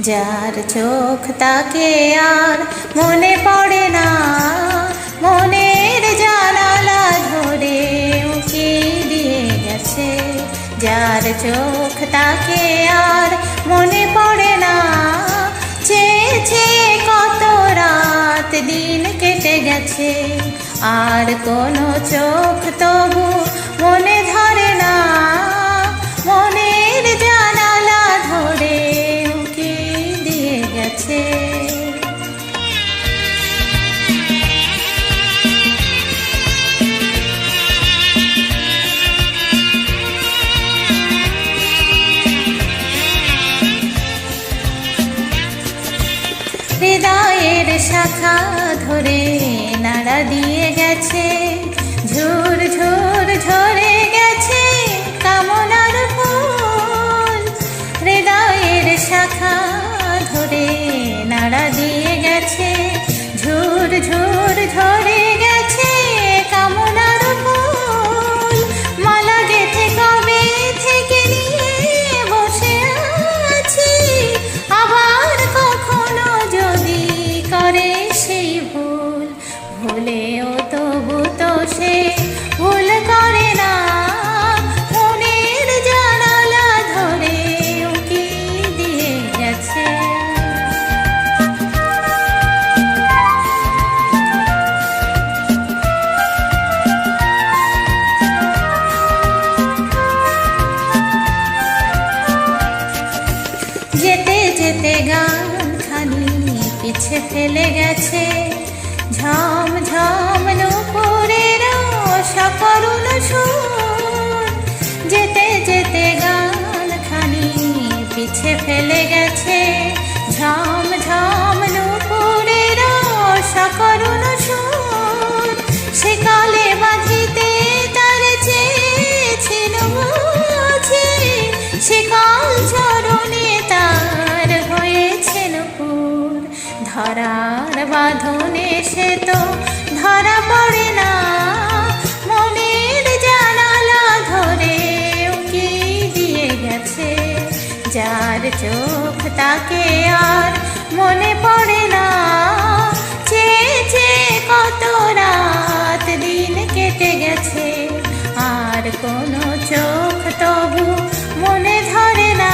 যার চোখ তাকে আর মনে পড়ে না, মনের জানালা ধরে উঁকি দিয়ে গেছে। যার চোখ তাকে আর মনে পড়ে না, চেয়েছে কত রাত দিন কেটে গেছে। আর কোনো চোখ তবু মনে ধরে না, মনের জানালা ধরে উঁকি দিয়ে গেছে। হৃদয়ের শাখা ধরে নাড়া দিয়ে গেছে, ঝুর ঝুর ঝরে গেছে কামনার ফুল। হৃদয়ের শাখা ধরে নাড়া দিয়ে গেছে, ঝুর ঝুর ঝরে গেছে কামনার ফুল। মালা গেথে কবে থেকে নিয়ে বসে আছি, আবার কখনো যদি করে সেই ভুল। ভুলেও তবু তো সে ভুল করে না, মনের জানালা ধরে উঁকি দিয়ে গেছে। যেতে যেতে গান খানি পিছে ফেলে গেছে, ঝম ঝম নুপুরের সকরুণ সুর। যেতে যেতে গান খানি পিছে ফেলে গেছে, ঝম ঝম নুপুরের সকরুণ সুর। সেকালে বাঁধিতে তার চেয়েছিল বুঝি, সেকাল চরণে তার হয়েছে নূপুর। ধরার বাঁধনে সে তো ধরা পড়ে না, মনের জানালা ধরে উঁকি দিয়ে গেছে। যার চোখ তাকে আর মনে পড়ে না, চেয়েছে কত রাত দিন কেটে গেছে। আর কোনো চোখ তবু মনে ধরে না।